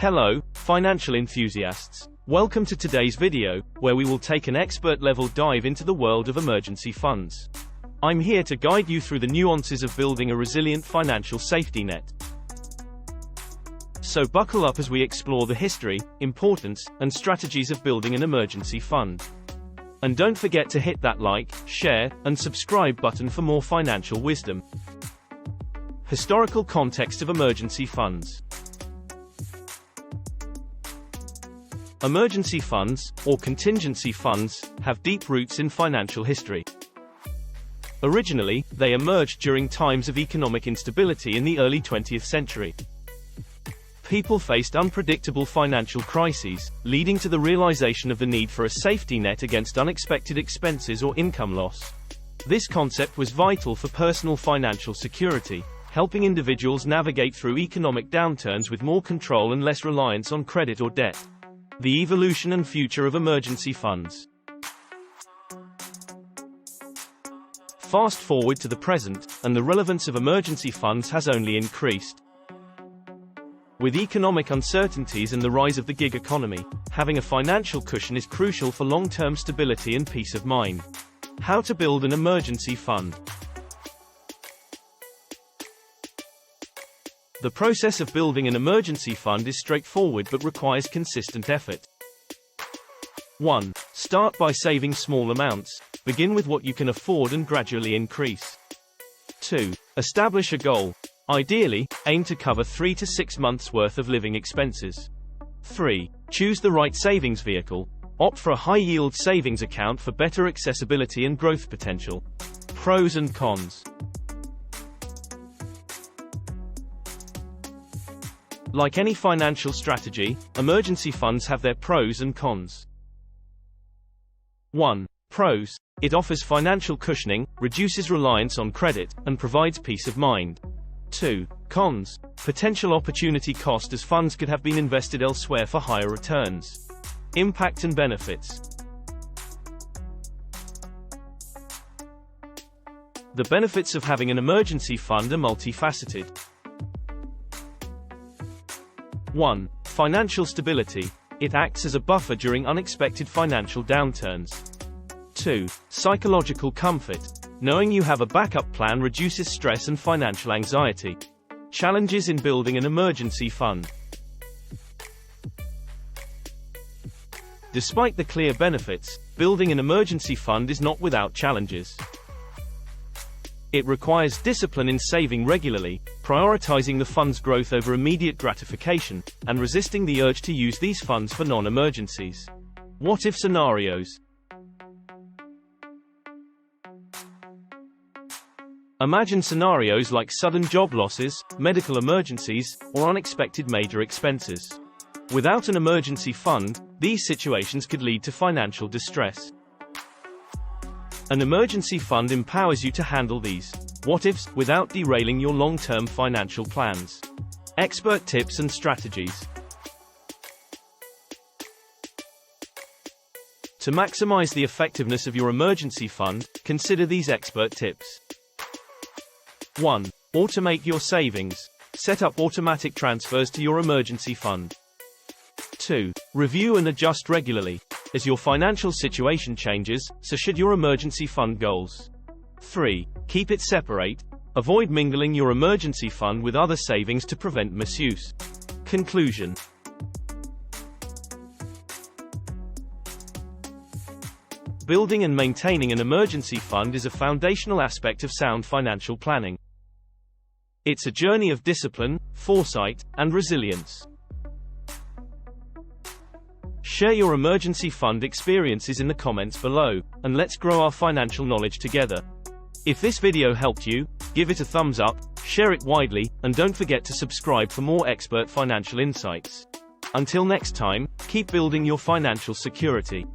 Hello, financial enthusiasts. Welcome to today's video, where we will take an expert-level dive into the world of emergency funds. I'm here to guide you through the nuances of building a resilient financial safety net. So buckle up as we explore the history, importance, and strategies of building an emergency fund. And don't forget to hit that like, share, and subscribe button for more financial wisdom. Historical context of emergency funds. Emergency funds, or contingency funds, have deep roots in financial history. Originally, they emerged during times of economic instability in the early 20th century. People faced unpredictable financial crises, leading to the realization of the need for a safety net against unexpected expenses or income loss. This concept was vital for personal financial security, helping individuals navigate through economic downturns with more control and less reliance on credit or debt. The evolution and future of emergency funds. Fast forward to the present, and the relevance of emergency funds has only increased. With economic uncertainties and the rise of the gig economy, having a financial cushion is crucial for long-term stability and peace of mind. How to build an emergency fund. The process of building an emergency fund is straightforward but requires consistent effort. 1. Start by saving small amounts. Begin with what you can afford and gradually increase. 2. Establish a goal. Ideally, aim to cover 3 to 6 months' worth of living expenses. 3. Choose the right savings vehicle. Opt for a high-yield savings account for better accessibility and growth potential. Pros and cons. Like any financial strategy, emergency funds have their pros and cons. 1. Pros. It offers financial cushioning, reduces reliance on credit, and provides peace of mind. 2. Cons. Potential opportunity cost, as funds could have been invested elsewhere for higher returns. Impact and benefits. The benefits of having an emergency fund are multifaceted. 1. Financial stability. It acts as a buffer during unexpected financial downturns. 2. Psychological comfort. Knowing you have a backup plan reduces stress and financial anxiety. Challenges in building an emergency fund. Despite the clear benefits, building an emergency fund is not without challenges. It requires discipline in saving regularly, prioritizing the fund's growth over immediate gratification, and resisting the urge to use these funds for non-emergencies. What-if scenarios. Imagine scenarios like sudden job losses, medical emergencies, or unexpected major expenses. Without an emergency fund, these situations could lead to financial distress. An emergency fund empowers you to handle these what-ifs without derailing your long-term financial plans. Expert tips and strategies. To maximize the effectiveness of your emergency fund, consider these expert tips. 1. Automate your savings. Set up automatic transfers to your emergency fund. 2. Review and adjust regularly, as your financial situation changes, so should your emergency fund goals. 3. Keep it separate. Avoid mingling your emergency fund with other savings to prevent misuse. Conclusion. Building and maintaining an emergency fund is a foundational aspect of sound financial planning. It's a journey of discipline, foresight, and resilience. Share your emergency fund experiences in the comments below, and let's grow our financial knowledge together. If this video helped you, give it a thumbs up, share it widely, and don't forget to subscribe for more expert financial insights. Until next time, keep building your financial security.